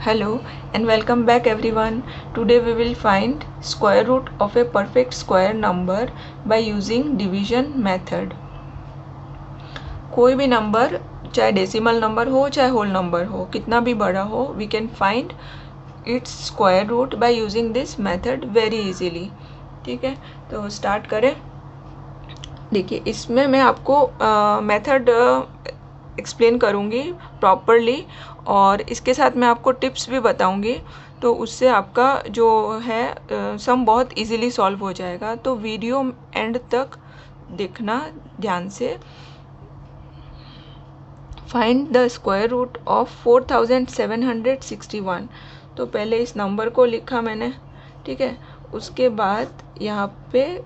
Hello and welcome back everyone. Today we will find square root of a perfect square number by using division method. कोई भी number, चाहे decimal number हो चाहे whole number हो, कितना भी बड़ा हो, we can find its square root by using this method very easily. ठीक है, तो स्टार्ट करें. देखिए, इसमें मैं आपको मेथड एक्सप्लेन करूँगी प्रॉपरली और इसके साथ मैं आपको टिप्स भी बताऊँगी, तो उससे आपका जो है सम बहुत इजीली सॉल्व हो जाएगा. तो वीडियो एंड तक देखना ध्यान से. Find the square root of 4761. तो पहले इस नंबर को लिखा मैंने, ठीक है. उसके बाद यहाँ पे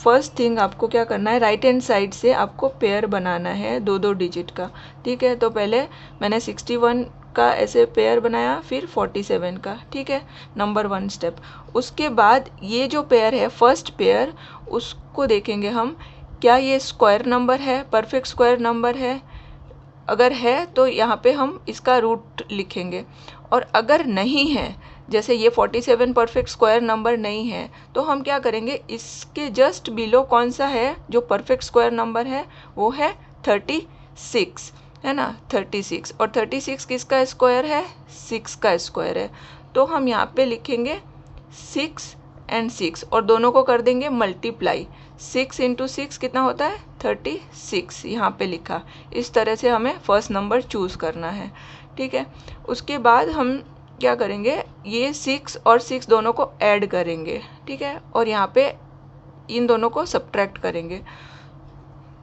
फर्स्ट थिंग आपको क्या करना है, राइट हैंड साइड से आपको पेयर बनाना है दो दो डिजिट का, ठीक है. तो पहले मैंने 61 का ऐसे पेयर बनाया, फिर 47 का, ठीक है. Number 1 step. उसके बाद ये जो पेयर है, फर्स्ट पेयर, उसको देखेंगे हम, क्या ये स्क्वायर नंबर है, परफेक्ट स्क्वायर नंबर है. अगर है तो यहाँ पे हम इसका रूट लिखेंगे, और अगर नहीं है, जैसे ये 47 परफेक्ट स्क्वायर नंबर नहीं है, तो हम क्या करेंगे, इसके जस्ट बिलो कौन सा है जो परफेक्ट स्क्वायर नंबर है, वो है 36, है ना. 36, और 36 किसका स्क्वायर है, 6 का स्क्वायर है. तो हम यहाँ पे लिखेंगे 6 एंड 6 और दोनों को कर देंगे मल्टीप्लाई. 6 इंटू 6 कितना होता है, 36. यहाँ पे लिखा. इस तरह से हमें फर्स्ट नंबर चूज़ करना है, ठीक है. उसके बाद हम क्या करेंगे, ये 6 और 6 दोनों को ऐड करेंगे, ठीक है. और यहाँ पे इन दोनों को सब्ट्रैक्ट करेंगे,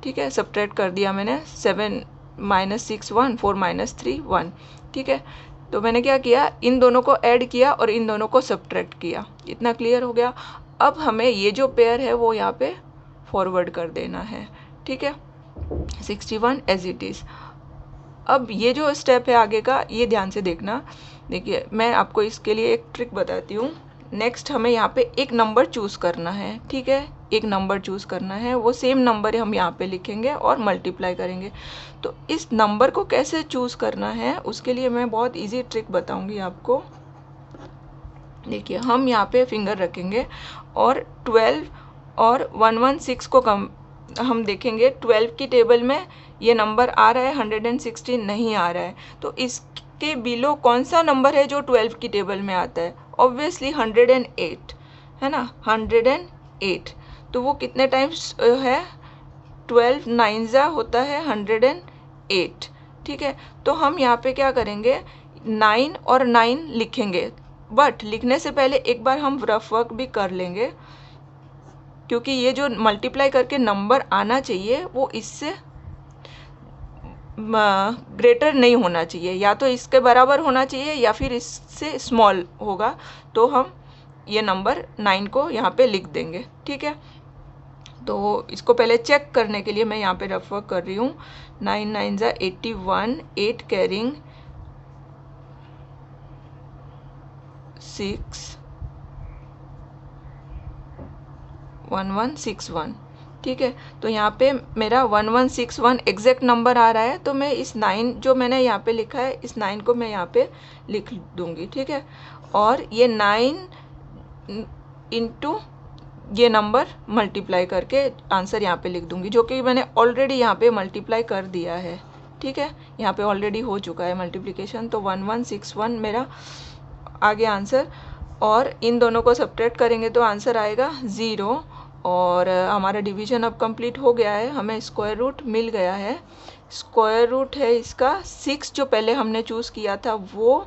ठीक है. सब्ट्रैक्ट कर दिया मैंने. 7 - 6 1, 4 - 3 1, ठीक है. तो मैंने क्या किया, इन दोनों को ऐड किया और इन दोनों को सब्ट्रैक्ट किया. इतना क्लियर हो गया. अब हमें ये जो पेयर है वो यहाँ पे फॉरवर्ड कर देना है, ठीक है. 61 एज इट इज़. अब ये जो स्टेप है आगे का, ये ध्यान से देखना. देखिए, मैं आपको इसके लिए एक ट्रिक बताती हूँ. नेक्स्ट हमें यहाँ पे एक नंबर चूज़ करना है, ठीक है. एक नंबर चूज़ करना है, वो सेम नंबर हम यहाँ पे लिखेंगे और मल्टीप्लाई करेंगे. तो इस नंबर को कैसे चूज़ करना है, उसके लिए मैं बहुत इजी ट्रिक बताऊँगी आपको. देखिए, हम यहाँ पे फिंगर रखेंगे और 12 और 116 को हम देखेंगे. 12 की टेबल में ये नंबर आ रहा है, 116 नहीं आ रहा है. तो इसके बिलो कौन सा नंबर है जो 12 की टेबल में आता है, ऑब्वियसली 108, है ना. 108. तो वो कितने टाइम्स है, 12 9 होता है 108, ठीक है. तो हम यहाँ पे क्या करेंगे, 9 और 9 लिखेंगे, बट लिखने से पहले एक बार हम रफ वर्क भी कर लेंगे, क्योंकि ये जो मल्टीप्लाई करके नंबर आना चाहिए वो इससे ग्रेटर नहीं होना चाहिए, या तो इसके बराबर होना चाहिए या फिर इससे स्मॉल होगा. तो हम ये नंबर 9 को यहाँ पे लिख देंगे, ठीक है. तो इसको पहले चेक करने के लिए मैं यहाँ पे रफ वर्क कर रही हूँ. 9 9 81, 8 कैरिंग 6 1161, ठीक है. तो यहाँ पे मेरा 1161 एग्जैक्ट नंबर आ रहा है. तो मैं इस 9 जो मैंने यहाँ पे लिखा है, इस 9 को मैं यहाँ पे लिख दूँगी, ठीक है. और ये 9 इंटू ये नंबर मल्टीप्लाई करके आंसर यहाँ पे लिख दूँगी, जो कि मैंने ऑलरेडी यहाँ पे मल्टीप्लाई कर दिया है, ठीक है. यहाँ पे ऑलरेडी हो चुका है मल्टीप्लिकेशन. तो 1161 मेरा आ गया आंसर. और इन दोनों को सब्ट्रैक्ट करेंगे तो आंसर आएगा 0. और हमारा डिवीजन अब कंप्लीट हो गया है, हमें स्क्वायर रूट मिल गया है. स्क्वायर रूट है इसका 6 जो पहले हमने चूज़ किया था वो,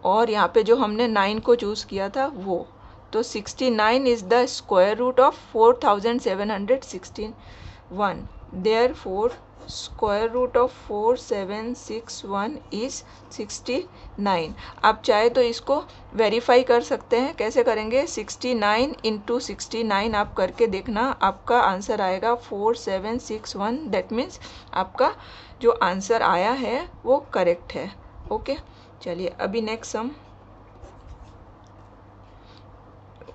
और यहाँ पे जो हमने 9 को चूज़ किया था वो. तो 69 is the square root of 4761. Therefore square root of 4761 is 69. आप चाहे तो इसको वेरीफाई कर सकते हैं. कैसे करेंगे, 69 इंटू 69 आप करके देखना, आपका आंसर आएगा 4761. दैट मीन्स आपका जो आंसर आया है वो करेक्ट है. ओके, चलिए अभी नेक्स्ट सम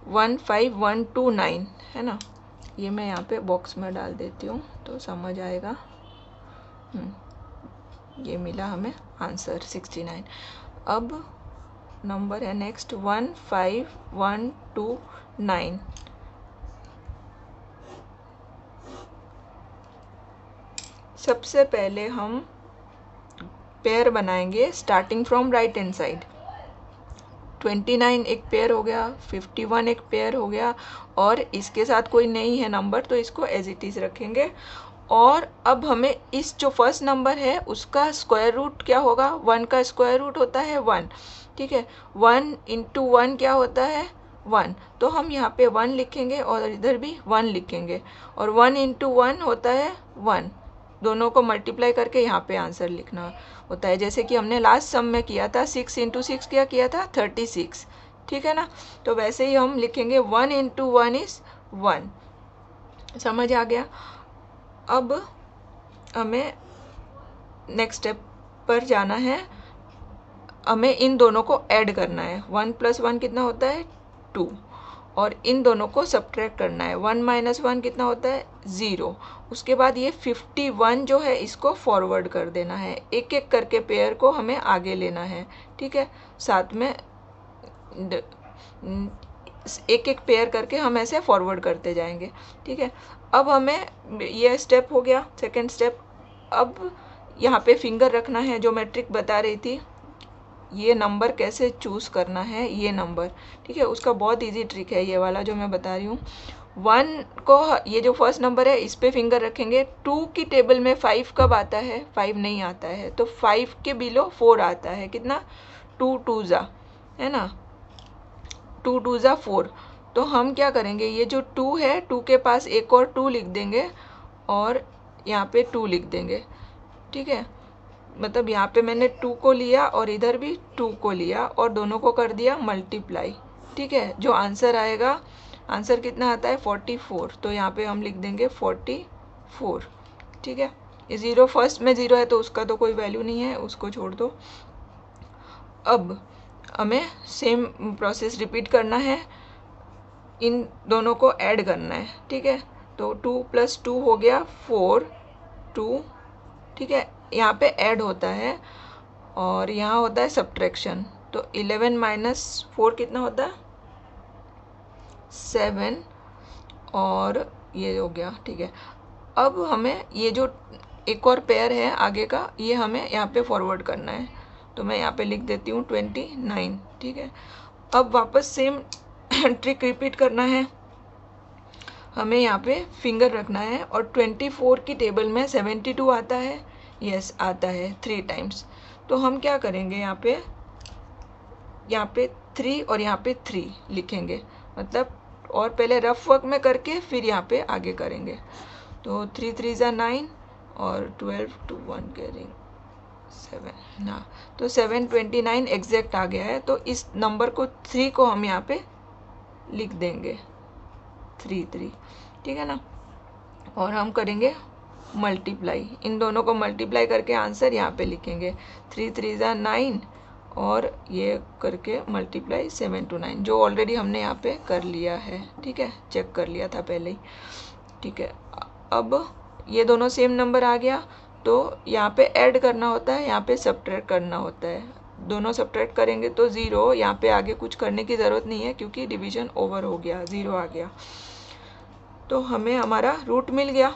15129 है ना. ये मैं यहाँ पे बॉक्स में डाल देती हूँ तो समझ आएगा. ये मिला हमें आंसर 69. अब नंबर है नेक्स्ट 1 5 1 2 9। सबसे पहले हम पेयर बनाएंगे starting from right hand side. 29 एक पेयर हो गया, 51 एक पेयर हो गया, और इसके साथ कोई नहीं है नंबर तो इसको एज इट इज़ रखेंगे। और अब हमें इस जो फर्स्ट नंबर है उसका स्क्वायर रूट क्या होगा, 1 का स्क्वायर रूट होता है 1, ठीक है। 1 इंटू 1 क्या होता है 1, तो हम यहाँ पे 1 लिखेंगे और इधर भी 1 लिखेंगे, और 1 इंटू 1 होता है 1, दोनों को मल्टीप्लाई करके यहाँ पे आंसर लिखना होता है। जैसे कि हमने लास्ट सम में किया था, 6 इंटू 6 क्या किया था 36, ठीक है ना। तो वैसे ही हम लिखेंगे 1 इंटू 1 इज़ 1। समझ आ गया। अब हमें नेक्स्ट स्टेप पर जाना है, हमें इन दोनों को ऐड करना है। 1 प्लस 1 कितना होता है 2, और इन दोनों को सब्ट्रैक्ट करना है। 1 माइनस 1 कितना होता है 0। उसके बाद ये 51 जो है इसको फॉरवर्ड कर देना है, एक एक करके पेयर को हमें आगे लेना है, ठीक है। साथ में एक एक पेयर करके हम ऐसे फॉरवर्ड करते जाएंगे, ठीक है। अब हमें ये स्टेप हो गया, सेकेंड स्टेप। अब यहाँ पे फिंगर रखना है, जो मैं ट्रिक बता रही थी, ये नंबर कैसे चूज़ करना है, ये नंबर, ठीक है। उसका बहुत इजी ट्रिक है ये वाला जो मैं बता रही हूँ। 1 को, ये जो फर्स्ट नंबर है इस पे फिंगर रखेंगे। 2 की टेबल में 5 कब आता है, 5 नहीं आता है, तो 5 के बिलो 4 आता है। कितना 2 2 जा, है ना, 2 2 जा 4। तो हम क्या करेंगे, ये जो 2 है 2 के पास एक और 2 लिख देंगे और यहाँ पे 2 लिख देंगे, ठीक है। मतलब यहाँ पे मैंने 2 को लिया और इधर भी 2 को लिया और दोनों को कर दिया मल्टीप्लाई, ठीक है। जो आंसर आएगा, आंसर कितना आता है 44, तो यहाँ पे हम लिख देंगे 44, ठीक है। ये 0 फर्स्ट में 0 है तो उसका तो कोई वैल्यू नहीं है, उसको छोड़ दो। अब हमें सेम प्रोसेस रिपीट करना है, इन दोनों को ऐड करना है, ठीक है। तो 2 प्लस 2 हो गया 4 2, ठीक है। यहाँ पे ऐड होता है और यहाँ होता है सब्ट्रैक्शन। तो 11 माइनस 4 कितना होता है 7, और ये हो गया, ठीक है। अब हमें ये जो एक और पेयर है आगे का, ये हमें यहाँ पे फॉरवर्ड करना है, तो मैं यहाँ पे लिख देती हूँ 29, ठीक है। अब वापस सेम ट्रिक रिपीट करना है, हमें यहाँ पे फिंगर रखना है, और 24 की टेबल में 72 आता है, यस आता है 3 टाइम्स। तो हम क्या करेंगे, यहाँ पे 3 और यहाँ पे 3 लिखेंगे, मतलब और पहले रफ वर्क में करके फिर यहाँ पे आगे करेंगे। तो 3 3 ज़ा 9 और 12 to 1 करेंगे 7 ना, तो 729 एग्जैक्ट आ गया है। तो इस नंबर को 3 को हम यहाँ पे लिख देंगे 3 3, ठीक है ना। और हम करेंगे मल्टीप्लाई, इन दोनों को मल्टीप्लाई करके आंसर यहाँ पे लिखेंगे। 3 3 ज़ा 9 और ये करके मल्टीप्लाई 7 to 9, जो ऑलरेडी हमने यहाँ पे कर लिया है, ठीक है, चेक कर लिया था पहले ही, ठीक है। अब ये दोनों सेम नंबर आ गया, तो यहाँ पे ऐड करना होता है, यहाँ पे सब्ट्रैक्ट करना होता है। दोनों सब्ट्रैक्ट करेंगे तो 0, यहाँ पे आगे कुछ करने की ज़रूरत नहीं है क्योंकि डिवीजन ओवर हो गया, 0 आ गया। तो हमें हमारा रूट मिल गया,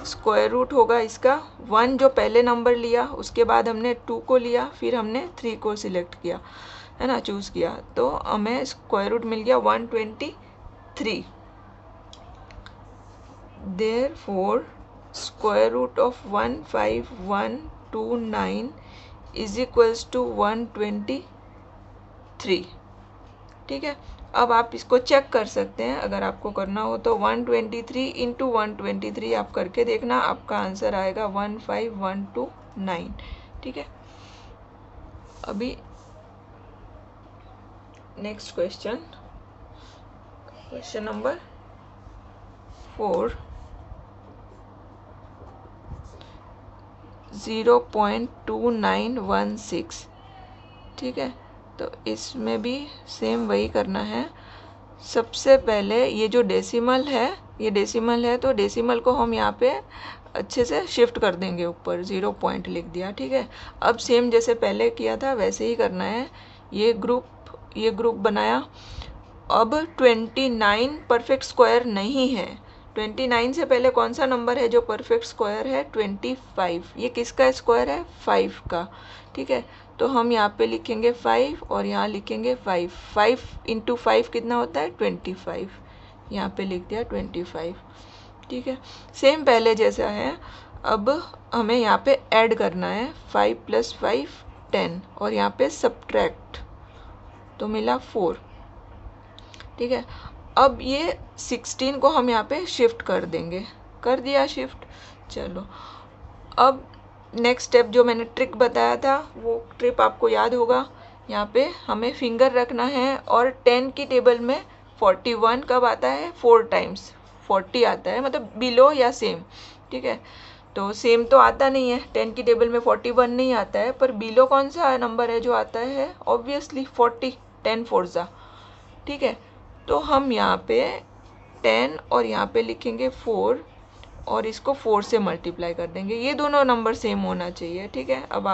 स्क्वायर रूट होगा इसका 1, जो पहले नंबर लिया, उसके बाद हमने 2 को लिया, फिर हमने 3 को सिलेक्ट किया, है ना, चूज़ किया, तो हमें स्क्वायर रूट मिल गया 123। Therefore, square root of 15129 is equals to 123, ठीक है। अब आप इसको चेक कर सकते हैं, अगर आपको करना हो तो 123 इंटू 123 आप करके देखना, आपका आंसर आएगा 15129, ठीक है। अभी नेक्स्ट क्वेश्चन, क्वेश्चन नंबर 4, 0.2916, ठीक है। तो इसमें भी सेम वही करना है। सबसे पहले ये जो डेसिमल है, ये डेसिमल है, तो डेसिमल को हम यहाँ पे अच्छे से शिफ्ट कर देंगे ऊपर, 0 पॉइंट लिख दिया, ठीक है। अब सेम जैसे पहले किया था वैसे ही करना है, ये ग्रुप बनाया। अब 29 परफेक्ट स्क्वायर नहीं है। 29 से पहले कौन सा नंबर है जो परफेक्ट स्क्वायर है? 25। ये किसका स्क्वायर है? 5 का। ठीक है, तो हम यहाँ पे लिखेंगे 5 और यहाँ लिखेंगे 5। 5 इंटू 5 कितना होता है? 25। यहाँ पे लिख दिया 25। ठीक है, सेम पहले जैसा है। अब हमें यहाँ पे ऐड करना है 5 + 5 10 और यहाँ पे सब्ट्रैक्ट, तो मिला 4। ठीक है, अब ये 16 को हम यहाँ पे शिफ्ट कर देंगे। कर दिया शिफ्ट। चलो, अब नेक्स्ट स्टेप जो मैंने ट्रिक बताया था वो ट्रिक आपको याद होगा। यहाँ पे हमें फिंगर रखना है और 10 की टेबल में 41 कब आता है? 4 टाइम्स 40 आता है, मतलब बिलो या सेम। ठीक है, तो सेम तो आता नहीं है, 10 की टेबल में 41 नहीं आता है, पर बिलो कौन सा नंबर है जो आता है? ऑब्वियसली 40, 10 4 जा। ठीक है, तो हम यहाँ पे 10 और यहाँ पे लिखेंगे 4 और इसको 4 से मल्टीप्लाई कर देंगे। ये दोनों नंबर सेम होना चाहिए। ठीक है, अब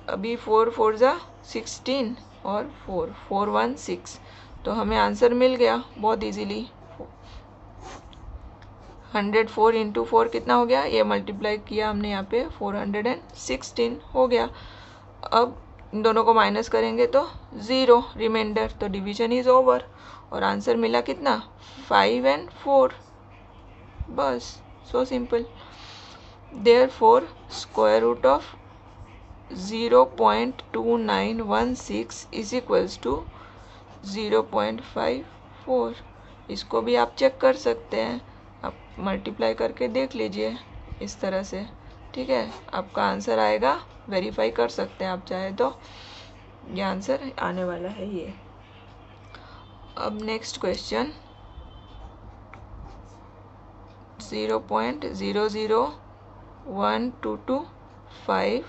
अभी 4 4 जा 16 और 4 4 1 6, तो हमें आंसर मिल गया बहुत इजीली। 104 इंटू 4 कितना हो गया? ये मल्टीप्लाई किया हमने यहाँ पे 416 हो गया। अब इन दोनों को माइनस करेंगे तो 0 रिमाइंडर, तो डिवीजन इज ओवर और आंसर मिला कितना? 5 और 4। बस, so simple. Therefore square root of 0.2916 is equals to 0.54। इसको भी आप चेक कर सकते हैं, आप मल्टीप्लाई करके देख लीजिए इस तरह से। ठीक है, आपका आंसर आएगा, वेरीफाई कर सकते हैं आप चाहे तो, ये आंसर आने वाला है ये। अब नेक्स्ट क्वेश्चन 0.001225।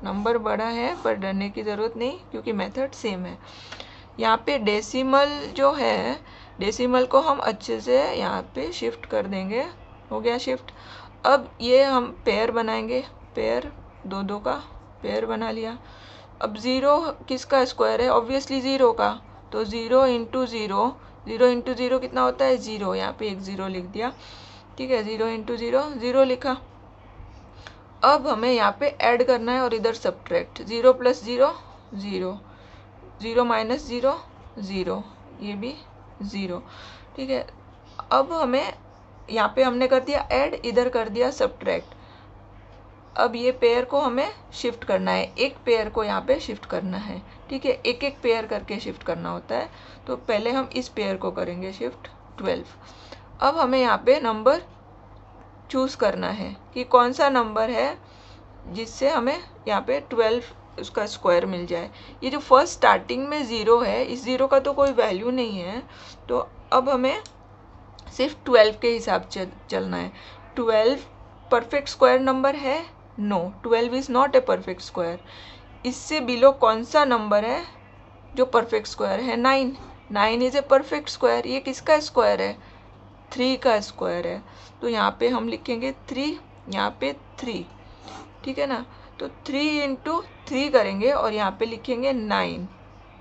नंबर बड़ा है पर डरने की ज़रूरत नहीं क्योंकि मेथड सेम है। यहाँ पे डेसिमल जो है, डेसिमल को हम अच्छे से यहाँ पे शिफ्ट कर देंगे। हो गया शिफ्ट। अब ये हम पेयर बनाएंगे, पेयर दो दो का पेयर बना लिया। अब 0 किसका स्क्वायर है? ऑब्वियसली 0 का, तो 0 इंटू 0, 0 इंटू 0 कितना होता है? 0। यहाँ पे एक 0 लिख दिया। ठीक है, 0 इंटू 0 0 लिखा। अब हमें यहाँ पे ऐड करना है और इधर सब्ट्रैक्ट। 0 + 0 0, 0 - 0 0, ये भी 0। ठीक है, अब हमें यहाँ पे हमने कर दिया ऐड, इधर कर दिया सब्ट्रैक्ट। अब ये पेयर को हमें शिफ्ट करना है, एक पेयर को यहाँ पे शिफ्ट करना है। ठीक है, एक एक पेयर करके शिफ्ट करना होता है। तो पहले हम इस पेयर को करेंगे शिफ्ट 12। अब हमें यहाँ पे नंबर चूज़ करना है कि कौन सा नंबर है जिससे हमें यहाँ पे 12 उसका स्क्वायर मिल जाए। ये जो फर्स्ट स्टार्टिंग में 0 है, इस 0 का तो कोई वैल्यू नहीं है, तो अब हमें सिर्फ 12 के हिसाब से चलना है। 12 परफेक्ट स्क्वायर नंबर है? No, 12 is not a perfect square. इससे बिलो कौन सा नंबर है जो परफेक्ट स्क्वायर है? 9। 9 इज़ ए परफेक्ट स्क्वायर। ये किसका स्क्वायर है? 3 का स्क्वायर है। तो यहाँ पे हम लिखेंगे 3, यहाँ पे 3। ठीक है ना, तो 3 इंटू 3 करेंगे और यहाँ पे लिखेंगे 9।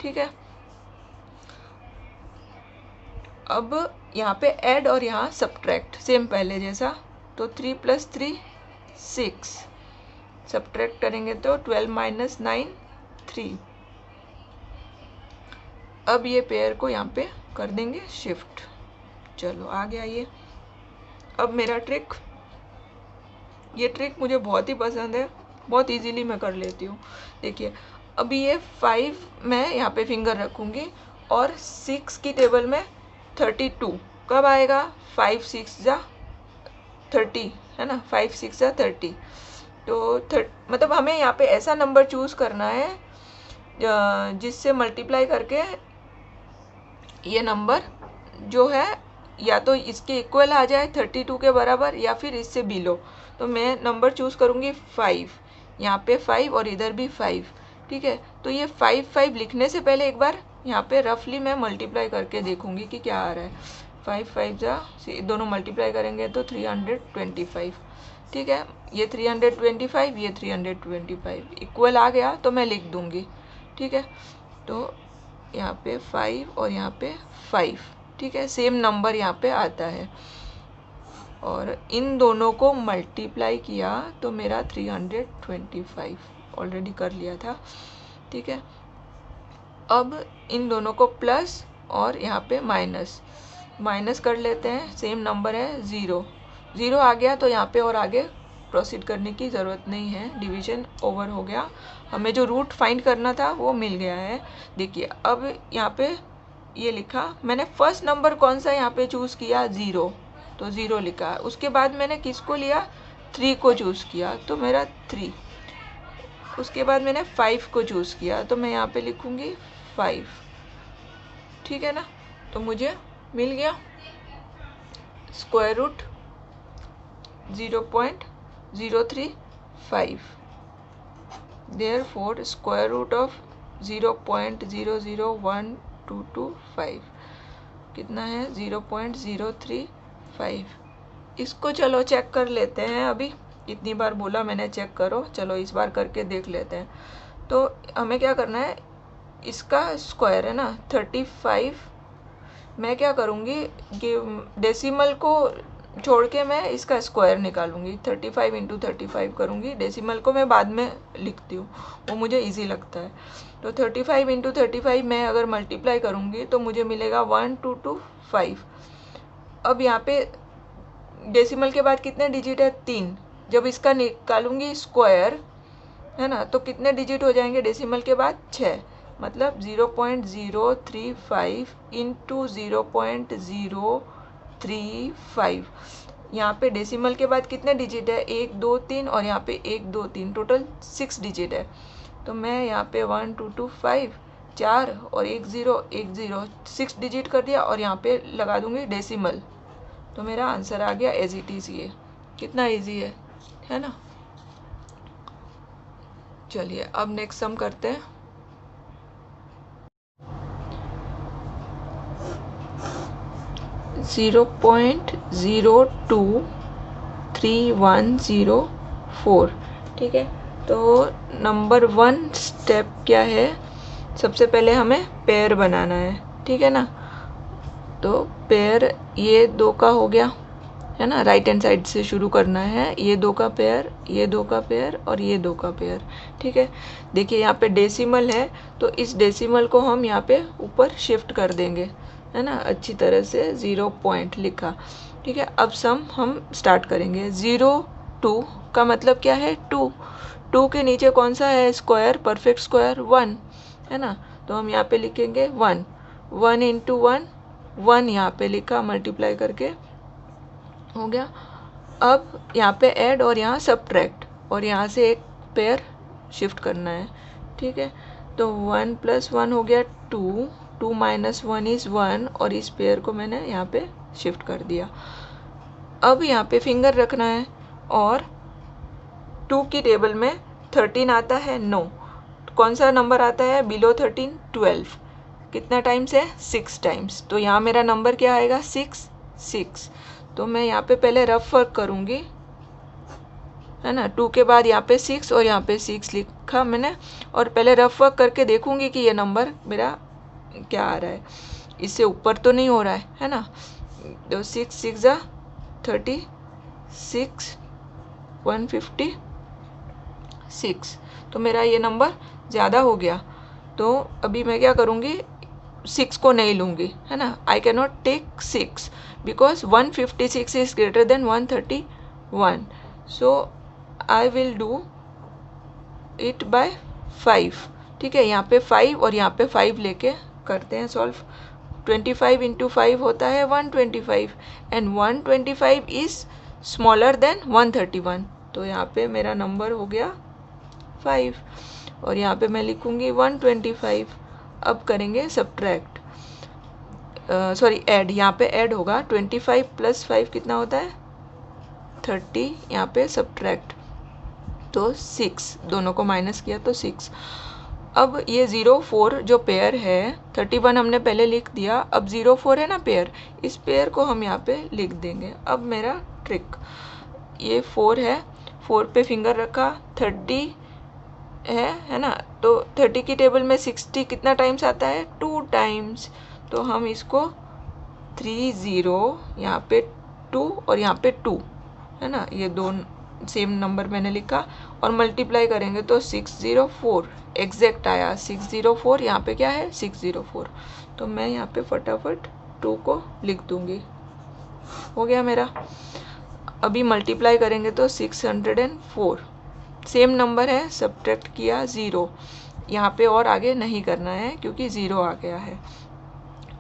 ठीक है, अब यहाँ पे ऐड और यहाँ सब्ट्रैक्ट, सेम पहले जैसा। तो 3 + 3 6, सब्ट्रैक्ट करेंगे तो 12 - 9 3। अब ये पेयर को यहाँ पे कर देंगे शिफ्ट। चलो आ गया ये। अब मेरा ट्रिक, ये ट्रिक मुझे बहुत ही पसंद है, बहुत इजीली मैं कर लेती हूँ। देखिए, अभी ये 5 मैं यहाँ पे फिंगर रखूँगी और 6 की टेबल में 32 कब आएगा? 5 6 जा 30, है ना, 5 6 जा 30। तो मतलब हमें यहाँ पे ऐसा नंबर चूज़ करना है जिससे मल्टीप्लाई करके ये नंबर जो है या तो इसके इक्वल आ जाए 32 के बराबर या फिर इससे बिलो। तो मैं नंबर चूज़ करूँगी 5, यहाँ पे 5 और इधर भी 5। ठीक है, तो ये 5 5 लिखने से पहले एक बार यहाँ पे रफली मैं मल्टीप्लाई करके देखूँगी कि क्या आ रहा है। 5 5 जा, दोनों मल्टीप्लाई करेंगे तो 325। ठीक है, ये 325, ये 325 इक्वल आ गया तो मैं लिख दूँगी। ठीक है, तो यहाँ पे 5 और यहाँ पे 5, ठीक है, सेम नंबर यहाँ पे आता है। और इन दोनों को मल्टीप्लाई किया तो मेरा 325 ऑलरेडी कर लिया था, ठीक है। अब इन दोनों को प्लस और यहाँ पे माइनस कर लेते हैं, सेम नंबर है 0 आ गया, तो यहाँ पे और आगे प्रोसीड करने की ज़रूरत नहीं है, डिवीजन ओवर हो गया। हमें जो रूट फाइंड करना था वो मिल गया है। देखिए अब यहाँ पे ये लिखा, मैंने फर्स्ट नंबर कौन सा यहाँ पे चूज़ किया, 0, तो 0 लिखा। उसके बाद मैंने किसको लिया, 3 को चूज़ किया, तो मेरा 3। उसके बाद मैंने 5 को चूज़ किया, तो मैं यहाँ पे लिखूँगी 5, ठीक है ना। तो मुझे मिल गया square root 0.035। Therefore square root of 0.001225 कितना है, 0.035। इसको चलो चेक कर लेते हैं। अभी इतनी बार बोला मैंने चेक करो, चलो इस बार करके देख लेते हैं। तो हमें क्या करना है, इसका स्क्वायर है ना 35, मैं क्या करूँगी कि डेसिमल को छोड़ के मैं इसका स्क्वायर निकालूंगी, 35 इंटू 35 करूँगी। डेसिमल को मैं बाद में लिखती हूँ, वो मुझे इजी लगता है। तो 35 इंटू 35 मैं अगर मल्टीप्लाई करूँगी तो मुझे मिलेगा 1225। अब यहाँ पे डेसिमल के बाद कितने डिजिट है, 3। जब इसका निकालूंगी स्क्वायर, है ना, तो कितने डिजिट हो जाएंगे डेसिमल के बाद, 6। मतलब 0.035 इंटू 0.035। यहाँ पे डेसिमल के बाद कितने डिजिट है, 1 2 3, और यहाँ पे 1 2 3, टोटल 6 डिजिट है। तो मैं यहाँ पे 1 2 2 5 4 और 1 0 1 0 6 डिजिट कर दिया, और यहाँ पे लगा दूंगी डेसिमल, तो मेरा आंसर आ गया एज इट इज़। ये कितना इजी है ना। चलिए अब नेक्स्ट सम करते हैं। .0.02310 ठीक है। तो नंबर 1 स्टेप क्या है, सबसे पहले हमें पेयर बनाना है, ठीक है ना। तो पेयर ये 2 का हो गया, है ना, राइट हैंड साइड से शुरू करना है। ये 2 का पेयर, ये 2 का पेयर और ये 2 का पेयर, ठीक है। देखिए यहाँ पे डेसिमल है, तो इस डेसिमल को हम यहाँ पे ऊपर शिफ्ट कर देंगे, है ना, अच्छी तरह से 0 पॉइंट लिखा, ठीक है। अब सम हम स्टार्ट करेंगे। 0 2 का मतलब क्या है, 2 के नीचे कौन सा है, स्क्वायर, परफेक्ट स्क्वायर 1, है ना। तो हम यहाँ पे लिखेंगे 1 इंटू 1 यहाँ पे लिखा, मल्टीप्लाई करके हो गया। अब यहाँ पे ऐड और यहाँ सब्ट्रैक्ट, और यहाँ से एक पेयर शिफ्ट करना है, ठीक है। तो 1 + 1 हो गया 2, 2 - 1 इज़ 1, और इस पेयर को मैंने यहाँ पे शिफ्ट कर दिया। अब यहाँ पे फिंगर रखना है, और 2 की टेबल में 13 आता है, नो, कौन सा नंबर आता है बिलो 13, 12, कितना टाइम्स है, 6 टाइम्स। तो यहाँ मेरा नंबर क्या आएगा, 6। तो मैं यहाँ पे पहले रफ वर्क करूँगी, है ना। 2 के बाद यहाँ पे 6 और यहाँ पे 6 लिखा मैंने, और पहले रफ वर्क करके देखूँगी कि ये नंबर मेरा क्या आ रहा है, इससे ऊपर तो नहीं हो रहा है ना। तो 6 6 36, 156, तो मेरा ये नंबर ज़्यादा हो गया। तो अभी मैं क्या करूँगी, 6 को नहीं लूँगी, है ना। I can not take 6 because 156 is greater than 131, so I will do it by 5, ठीक है। यहाँ पे 5 और यहाँ पे 5 लेके करते हैं सॉल्व। 25 इंटू 5 होता है 125, एंड 125 इज स्मॉलर देन 131, तो यहाँ पे मेरा नंबर हो गया 5, और यहाँ पे मैं लिखूँगी 125। अब करेंगे सब्ट्रैक्ट, सॉरी ऐड, यहाँ पे ऐड होगा। 25 + 5 कितना होता है, 30, यहाँ पे सब्ट्रैक्ट, तो 6, दोनों को माइनस किया तो 6। अब ये 0 4 जो पेयर है, 31 हमने पहले लिख दिया, अब 0 4 है ना पेयर, इस पेयर को हम यहाँ पे लिख देंगे। अब मेरा ट्रिक, ये 4 है, 4 पे फिंगर रखा, 30 है ना। तो 30 की टेबल में 60 कितना टाइम्स आता है, 2 टाइम्स। तो हम इसको 30 यहाँ पे 2 और यहाँ पे 2 है ना, ये दो सेम नंबर मैंने लिखा और मल्टीप्लाई करेंगे तो 604 एग्जैक्ट आया। 604 यहाँ पे क्या है 604, तो मैं यहाँ पे फटाफट 2 को लिख दूंगी, हो गया मेरा। अभी मल्टीप्लाई करेंगे तो 604 सेम नंबर है, सब्ट्रैक्ट किया 0, यहाँ पे और आगे नहीं करना है क्योंकि 0 आ गया है।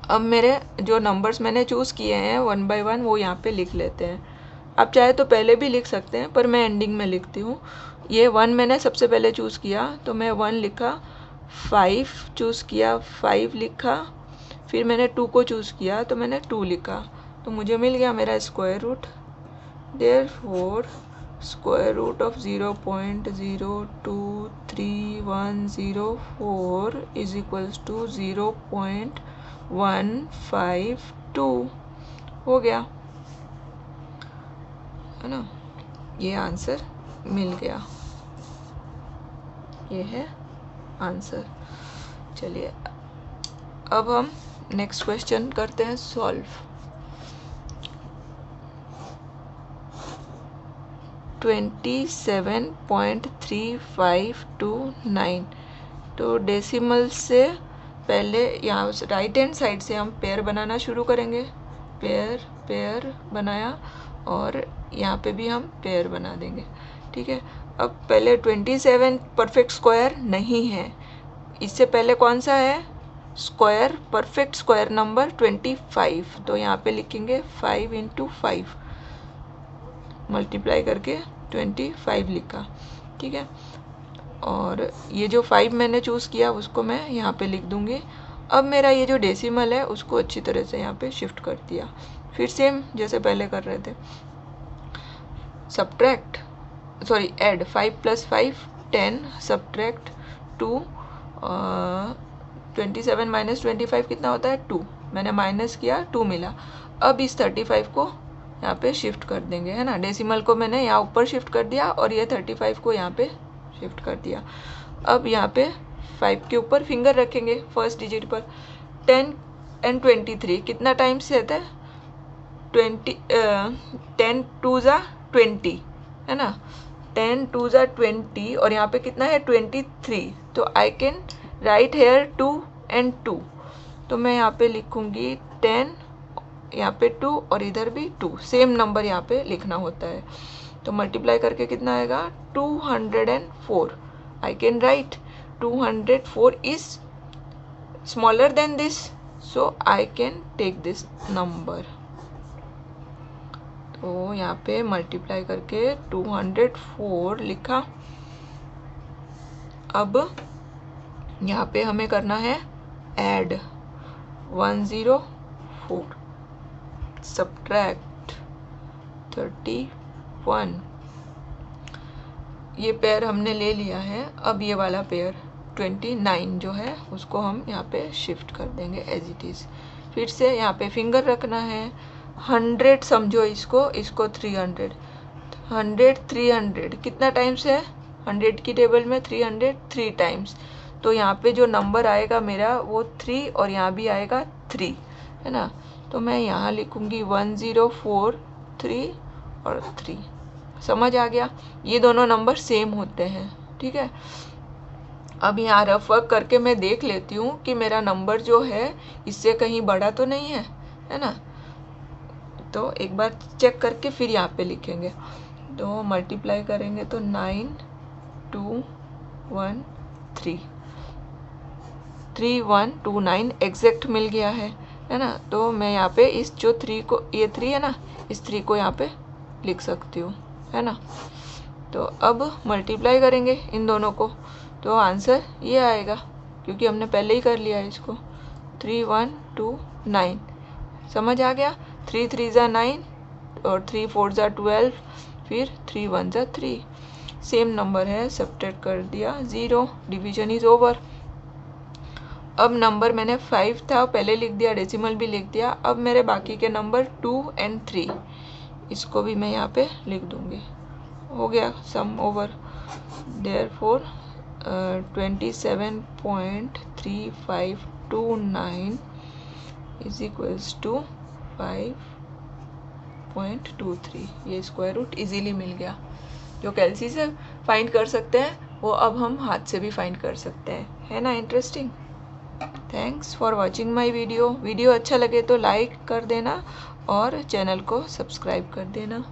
अब मेरे जो नंबर्स मैंने चूज़ किए हैं 1 बाय 1 वो यहाँ पे लिख लेते हैं। आप चाहे तो पहले भी लिख सकते हैं पर मैं एंडिंग में लिखती हूँ। ये 1 मैंने सबसे पहले चूज़ किया तो मैं 1 लिखा, 5 चूज़ किया 5 लिखा, फिर मैंने 2 को चूज़ किया तो मैंने 2 लिखा, तो मुझे मिल गया मेरा square root. Therefore square root of 0.0231104 is equals to 0.152 हो गया, है ना। ये आंसर मिल गया, ये है आंसर। चलिए अब हम नेक्स्ट क्वेश्चन करते हैं सॉल्व। 27.3529, तो डेसिमल से पहले यहाँ राइट हैंड साइड से हम पेयर बनाना शुरू करेंगे। पेयर पेयर बनाया और यहाँ पे भी हम पेयर बना देंगे, ठीक है। अब पहले 27 परफेक्ट स्क्वायर नहीं है, इससे पहले कौन सा है स्क्वायर, परफेक्ट स्क्वायर नंबर 25, तो यहाँ पे लिखेंगे 5 × 5 मल्टीप्लाई करके 25 लिखा, ठीक है। और ये जो 5 मैंने चूज़ किया उसको मैं यहाँ पे लिख दूँगी। अब मेरा ये जो डेसिमल है उसको अच्छी तरह से यहाँ पे शिफ्ट कर दिया, फिर सेम जैसे पहले कर रहे थे, सब्ट्रैक्ट सॉरी ऐड 5 + 5 10 सब्ट्रैक्ट 2 27 - 25 कितना होता है 2, मैंने माइनस किया 2 मिला। अब इस 35 को यहाँ पे शिफ्ट कर देंगे, है ना। डेसिमल को मैंने यहाँ ऊपर शिफ्ट कर दिया और ये 35 को यहाँ पे शिफ्ट कर दिया। अब यहाँ पे 5 के ऊपर फिंगर रखेंगे फर्स्ट डिजिट पर। 10 और 23 कितना टाइम्स रहता है 10 2 ज़ा 20, है ना। 10 2 ज़ा 20 और यहाँ पे कितना है 23, तो आई कैन राइट हेयर 2 और 2, तो मैं यहाँ पे लिखूँगी 10, यहाँ पे 2 और इधर भी 2, सेम नंबर यहाँ पे लिखना होता है। तो मल्टीप्लाई करके कितना आएगा 204, I can write 204 is smaller than this, so I can take this number. तो यहाँ पे मल्टीप्लाई करके 204 लिखा। अब यहाँ पे हमें करना है ऐड 104 सब्ट्रैक्ट 31, ये पेयर हमने ले लिया है। अब ये वाला पेयर 29 जो है उसको हम यहाँ पे शिफ्ट कर देंगे एज इट इज़। फिर से यहाँ पे फिंगर रखना है, 100 समझो इसको, इसको 300, 100 300 कितना टाइम्स है 100 की टेबल में 300 3 टाइम्स, तो यहाँ पे जो नंबर आएगा मेरा वो 3 और यहाँ भी आएगा 3, है ना। तो मैं यहाँ लिखूँगी 1043 और 3, समझ आ गया। ये दोनों नंबर सेम होते हैं, ठीक है। अब यहाँ रफ वर्क करके मैं देख लेती हूँ कि मेरा नंबर जो है इससे कहीं बड़ा तो नहीं है, है ना। तो एक बार चेक करके फिर यहाँ पे लिखेंगे। तो मल्टीप्लाई करेंगे तो 9213 3129 एग्जैक्ट मिल गया है ना। तो मैं यहाँ पे इस जो 3 को, ये 3 है ना, इस 3 को यहाँ पे लिख सकती हूँ, है ना। तो अब मल्टीप्लाई करेंगे इन दोनों को तो आंसर ये आएगा, क्योंकि हमने पहले ही कर लिया है इसको। 3129 समझ आ गया। 3 3 ज़ा 9 और 3 4 ज़ा 12, फिर 3 1 ज़ा 3, सेम नंबर है, सब्ट्रैक्ट कर दिया 0, डिवीजन इज ओवर। अब नंबर मैंने 5 था पहले लिख दिया, डेसिमल भी लिख दिया। अब मेरे बाकी के नंबर 2 और 3, इसको भी मैं यहाँ पे लिख दूँगी, हो गया sum over. Therefore 27.3529 is equals to 5.23। ये स्क्वायर रूट इजीली मिल गया। जो कैलसी से फाइंड कर सकते हैं वो अब हम हाथ से भी फाइंड कर सकते हैं, है ना interesting. Thanks for watching my video. Video अच्छा लगे तो लाइक कर देना और चैनल को सब्सक्राइब कर देना।